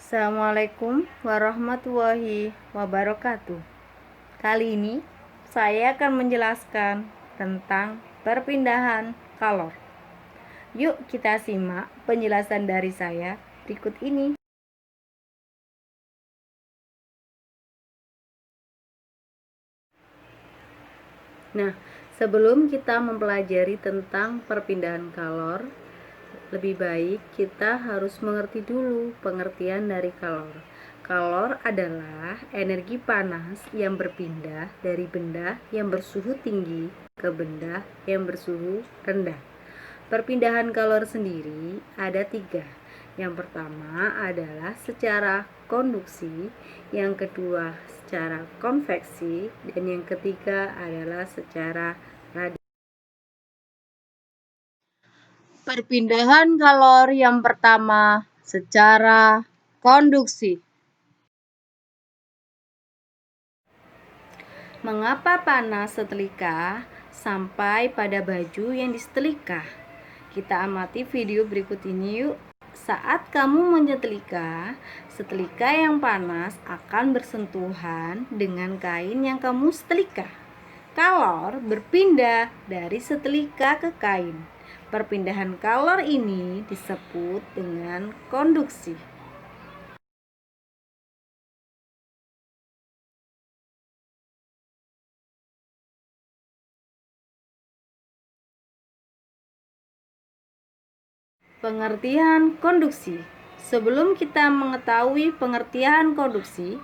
Assalamualaikum warahmatullahi wabarakatuh. Kali ini saya akan menjelaskan tentang perpindahan kalor. Yuk kita simak penjelasan dari saya berikut ini. Nah, sebelum kita mempelajari tentang perpindahan kalor, lebih baik kita harus mengerti dulu pengertian dari kalor. Kalor adalah energi panas yang berpindah dari benda yang bersuhu tinggi ke benda yang bersuhu rendah. Perpindahan kalor sendiri ada 3. Yang pertama adalah secara konduksi, yang kedua secara konveksi, dan yang ketiga adalah secara radiasi. Perpindahan kalor yang pertama secara konduksi. Mengapa panas setelika sampai pada baju yang disetelika? Kita amati video berikut ini yuk. Saat kamu menyetelika, setelika yang panas akan bersentuhan dengan kain yang kamu setelika. Kalor berpindah dari setelika ke kain. Perpindahan kalor ini disebut dengan konduksi. Pengertian konduksi. Sebelum kita mengetahui pengertian konduksi,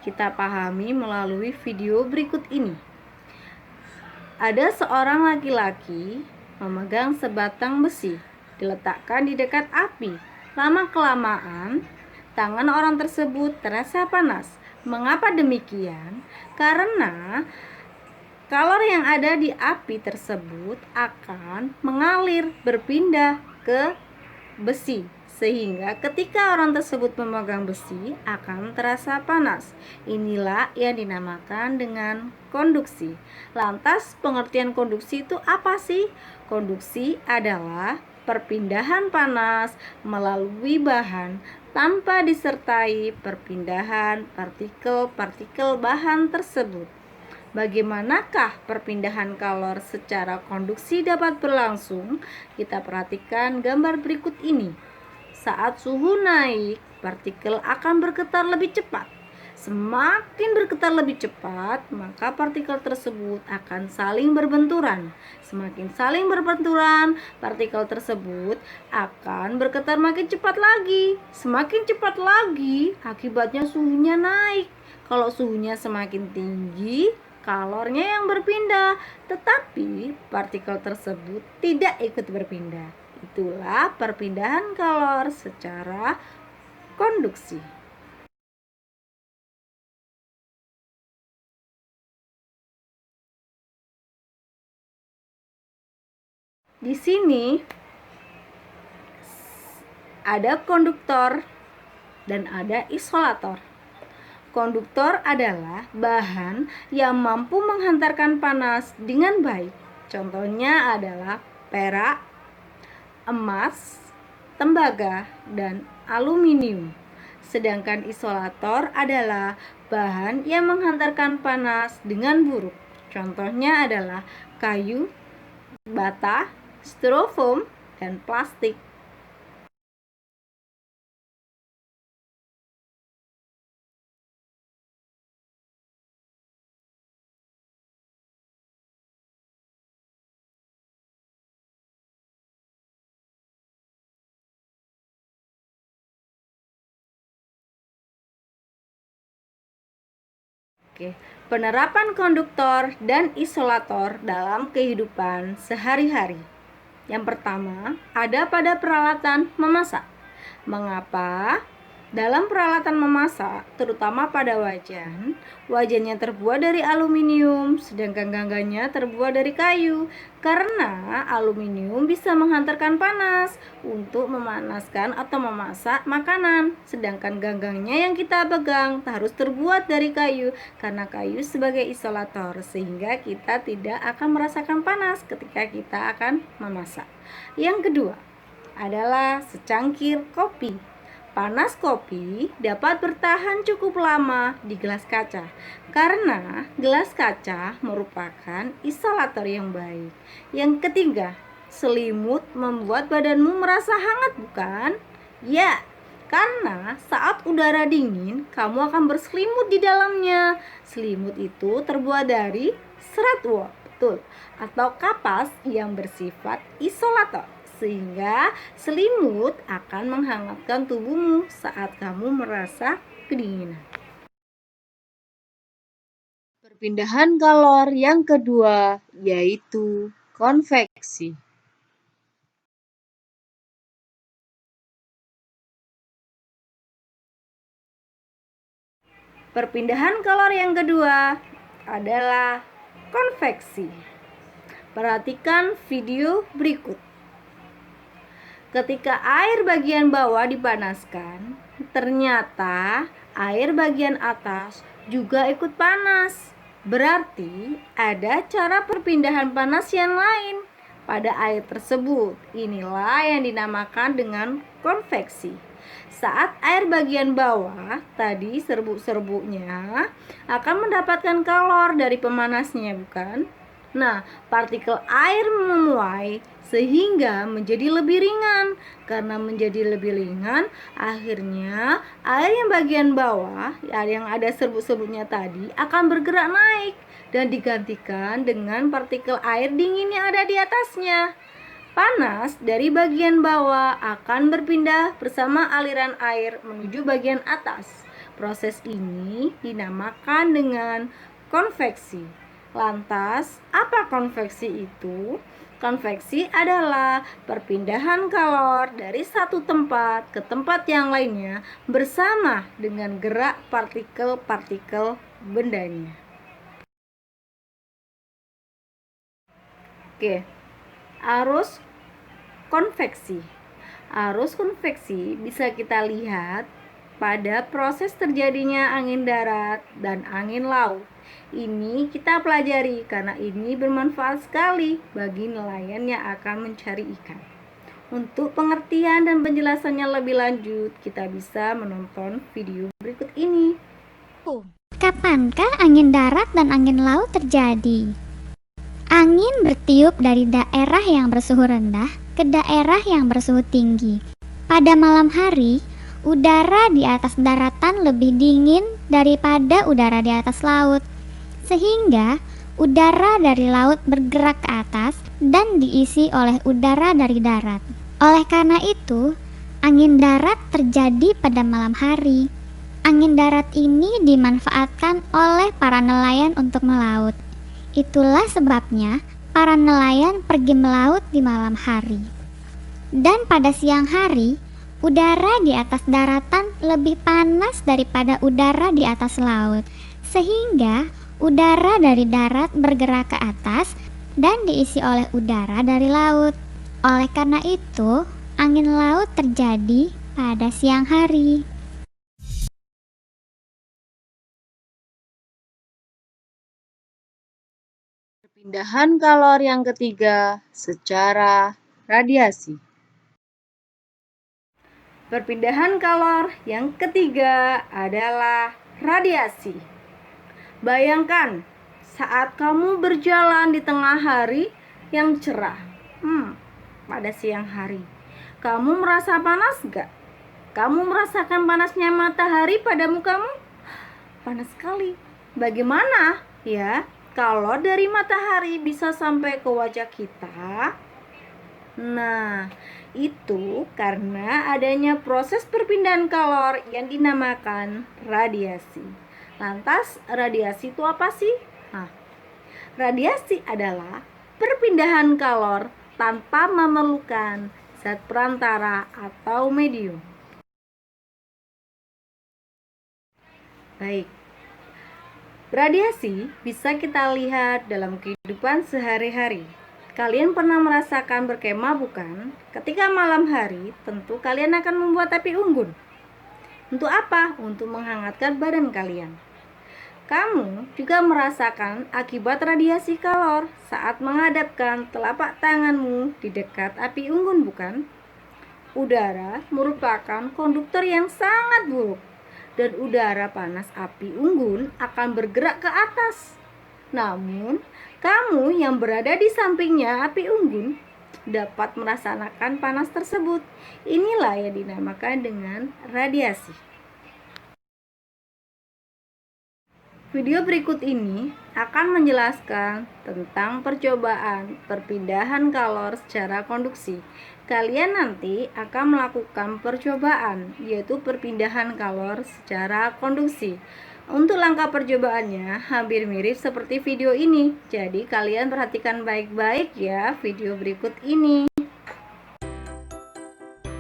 kita pahami melalui video berikut ini. Ada seorang laki-laki memegang sebatang besi, diletakkan di dekat api. Lama-kelamaan, tangan orang tersebut terasa panas. Mengapa demikian? Karena kalor yang ada di api tersebut akan mengalir berpindah ke besi, sehingga ketika orang tersebut memegang besi akan terasa panas. Inilah yang dinamakan dengan konduksi. Lantas pengertian konduksi itu apa sih? Konduksi adalah perpindahan panas melalui bahan tanpa disertai perpindahan partikel-partikel bahan tersebut. Bagaimanakah perpindahan kalor secara konduksi dapat berlangsung? Kita perhatikan gambar berikut ini. Saat suhu naik, partikel akan bergetar lebih cepat. Semakin bergetar lebih cepat, maka partikel tersebut akan saling berbenturan. Semakin saling berbenturan, partikel tersebut akan bergetar makin cepat lagi. Semakin cepat lagi, akibatnya suhunya naik. Kalau suhunya semakin tinggi, kalornya yang berpindah, tetapi partikel tersebut tidak ikut berpindah. Itulah perpindahan kalor secara konduksi. Di sini ada konduktor dan ada isolator. Konduktor adalah bahan yang mampu menghantarkan panas dengan baik. Contohnya adalah perak, emas, tembaga, dan aluminium. Sedangkan isolator adalah bahan yang menghantarkan panas dengan buruk. Contohnya adalah kayu, bata, styrofoam, dan plastik. Penerapan konduktor dan isolator dalam kehidupan sehari-hari. Yang pertama, ada pada peralatan memasak. Mengapa? Dalam peralatan memasak, terutama pada wajan, wajannya terbuat dari aluminium, sedangkan ganggannya terbuat dari kayu. Karena aluminium bisa menghantarkan panas untuk memanaskan atau memasak makanan, sedangkan ganggangnya yang kita pegang harus terbuat dari kayu, karena kayu sebagai isolator, sehingga kita tidak akan merasakan panas ketika kita akan memasak. Yang kedua adalah secangkir kopi. Panas kopi dapat bertahan cukup lama di gelas kaca karena gelas kaca merupakan isolator yang baik. Yang ketiga, selimut membuat badanmu merasa hangat, bukan? Ya, karena saat udara dingin, kamu akan berselimut di dalamnya. Selimut itu terbuat dari serat uap, betul, atau kapas yang bersifat isolator, sehingga selimut akan menghangatkan tubuhmu saat kamu merasa kedinginan. Perpindahan kalor yang kedua yaitu konveksi. Perpindahan kalor yang kedua adalah konveksi. Perhatikan video berikut. Ketika air bagian bawah dipanaskan, ternyata air bagian atas juga ikut panas. Berarti ada cara perpindahan panas yang lain pada air tersebut. Inilah yang dinamakan dengan konveksi. Saat air bagian bawah tadi serbuk-serbuknya akan mendapatkan kalor dari pemanasnya, bukan? Nah, partikel air memuai sehingga menjadi lebih ringan. Karena menjadi lebih ringan, akhirnya air yang bagian bawah yang ada serbuk-serbuknya tadi akan bergerak naik dan digantikan dengan partikel air dingin yang ada di atasnya. Panas dari bagian bawah akan berpindah bersama aliran air menuju bagian atas. Proses ini dinamakan dengan konveksi. Lantas, apa konveksi itu? Konveksi adalah perpindahan kalor dari satu tempat ke tempat yang lainnya bersama dengan gerak partikel-partikel bendanya. Oke, arus konveksi. Arus konveksi bisa kita lihat pada proses terjadinya angin darat dan angin laut. Ini kita pelajari karena ini bermanfaat sekali bagi nelayan yang akan mencari ikan. Untuk pengertian dan penjelasannya lebih lanjut, kita bisa menonton video berikut ini. Kapankah angin darat dan angin laut terjadi? Angin bertiup dari daerah yang bersuhu rendah ke daerah yang bersuhu tinggi. Pada malam hari, udara di atas daratan lebih dingin daripada udara di atas laut, sehingga udara dari laut bergerak ke atas dan diisi oleh udara dari darat. Oleh karena itu, angin darat terjadi pada malam hari. Angin darat ini dimanfaatkan oleh para nelayan untuk melaut. Itulah sebabnya para nelayan pergi melaut di malam hari. Dan pada siang hari, udara di atas daratan lebih panas daripada udara di atas laut, sehingga udara dari darat bergerak ke atas dan diisi oleh udara dari laut. Oleh karena itu, angin laut terjadi pada siang hari. Perpindahan kalor yang ketiga secara radiasi. Perpindahan kalor yang ketiga adalah radiasi. Bayangkan saat kamu berjalan di tengah hari yang cerah, pada siang hari, kamu merasa panas gak? Kamu merasakan panasnya matahari pada mukamu? Panas sekali. Bagaimana ya kalau dari matahari bisa sampai ke wajah kita? Nah, itu karena adanya proses perpindahan kalor yang dinamakan radiasi. Lantas, radiasi itu apa sih? Nah, radiasi adalah perpindahan kalor tanpa memerlukan zat perantara atau medium. Baik, radiasi bisa kita lihat dalam kehidupan sehari-hari. Kalian pernah merasakan berkemah bukan? Ketika malam hari, tentu kalian akan membuat api unggun. Untuk apa? Untuk menghangatkan badan kalian. Kamu juga merasakan akibat radiasi kalor saat menghadapkan telapak tanganmu di dekat api unggun bukan? Udara merupakan konduktor yang sangat buruk, dan udara panas api unggun akan bergerak ke atas. Namun, kamu yang berada di sampingnya api unggun dapat merasakan panas tersebut. Inilah yang dinamakan dengan radiasi. Video berikut ini akan menjelaskan tentang percobaan perpindahan kalor secara konduksi. Kalian nanti akan melakukan percobaan, yaitu perpindahan kalor secara konduksi. Untuk langkah percobaannya hampir mirip seperti video ini. Jadi kalian perhatikan baik-baik ya video berikut ini.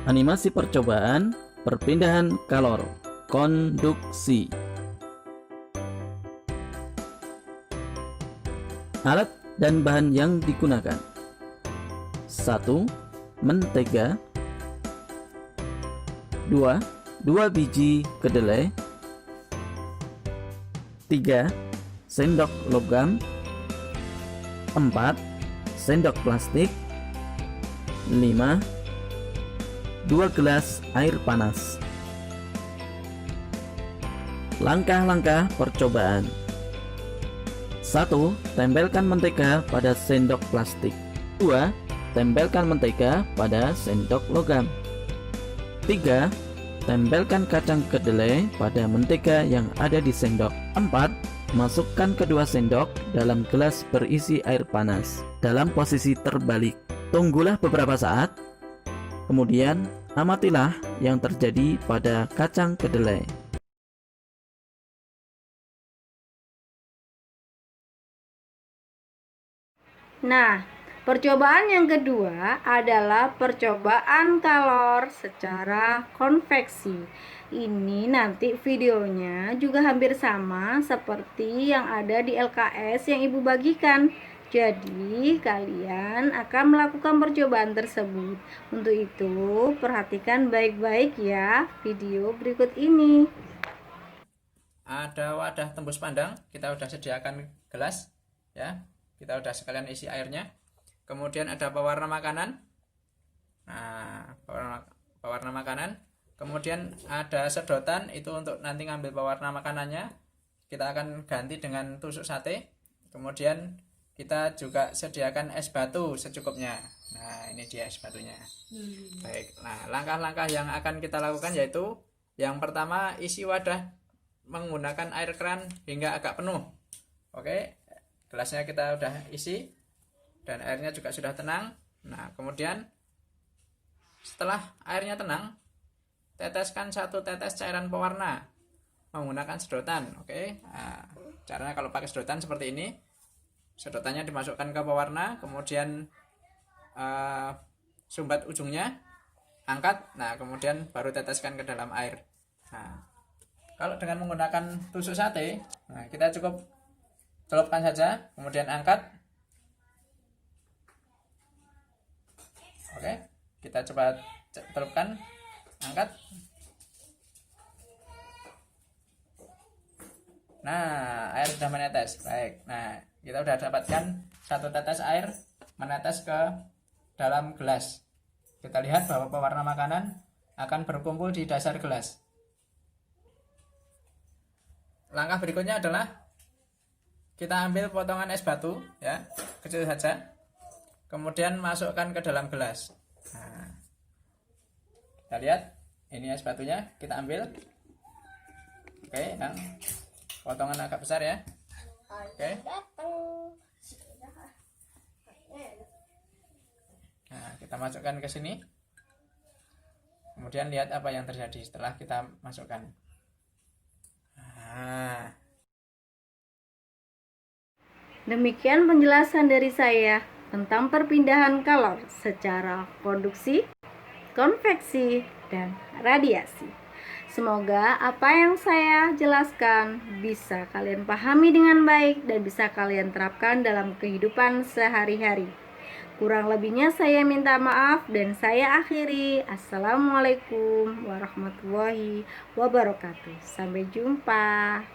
Animasi percobaan perpindahan kalor konduksi. Alat dan bahan yang digunakan: 1. Mentega. 2. 2 biji kedelai. 3. Sendok logam. 4. Sendok plastik. 5. 2 gelas air panas. Langkah-langkah percobaan: 1. Tempelkan mentega pada sendok plastik. 2. Tempelkan mentega pada sendok logam. 3. Tempelkan kacang kedelai pada mentega yang ada di sendok. 4. Masukkan kedua sendok dalam gelas berisi air panas dalam posisi terbalik. Tunggulah beberapa saat, kemudian amatilah yang terjadi pada kacang kedelai. Nah, percobaan yang kedua adalah percobaan kalor secara konveksi. Ini nanti videonya juga hampir sama seperti yang ada di LKS yang Ibu bagikan. Jadi, kalian akan melakukan percobaan tersebut. Untuk itu, perhatikan baik-baik ya video berikut ini. Ada wadah tembus pandang, kita udah sediakan gelas ya. Kita udah sekalian isi airnya. Kemudian ada pewarna makanan. Nah, pewarna makanan. Kemudian ada sedotan, itu untuk nanti ngambil pewarna makanannya. Kita akan ganti dengan tusuk sate. Kemudian kita juga sediakan es batu secukupnya. Nah, ini dia es batunya. Baik. Nah, langkah-langkah yang akan kita lakukan yaitu yang pertama, isi wadah menggunakan air keran hingga agak penuh. Oke. Gelasnya kita udah isi dan airnya juga sudah tenang. Nah, kemudian setelah airnya tenang, teteskan 1 tetes cairan pewarna menggunakan sedotan. Oke. Nah, caranya kalau pakai sedotan seperti ini, sedotannya dimasukkan ke pewarna, kemudian sumbat ujungnya, angkat, nah kemudian baru teteskan ke dalam air. Nah, kalau dengan menggunakan tusuk sate, nah kita cukup celupkan saja, kemudian angkat. Oke, kita coba celupkan, angkat. Nah, air sudah menetes. Baik. Nah, kita sudah dapatkan 1 tetes air menetes ke dalam gelas. Kita lihat bahwa pewarna makanan akan berkumpul di dasar gelas. Langkah berikutnya adalah kita ambil potongan es batu, ya, kecil saja, kemudian masukkan ke dalam gelas. Nah, kita lihat, ini es batunya, kita ambil. Oke, yang potongan agak besar ya. Oke. Nah, kita masukkan ke sini. Kemudian lihat apa yang terjadi setelah kita masukkan. Nah. Demikian penjelasan dari saya tentang perpindahan kalor secara konduksi, konveksi, dan radiasi. Semoga apa yang saya jelaskan bisa kalian pahami dengan baik dan bisa kalian terapkan dalam kehidupan sehari-hari. Kurang lebihnya saya minta maaf dan saya akhiri. Assalamualaikum warahmatullahi wabarakatuh. Sampai jumpa.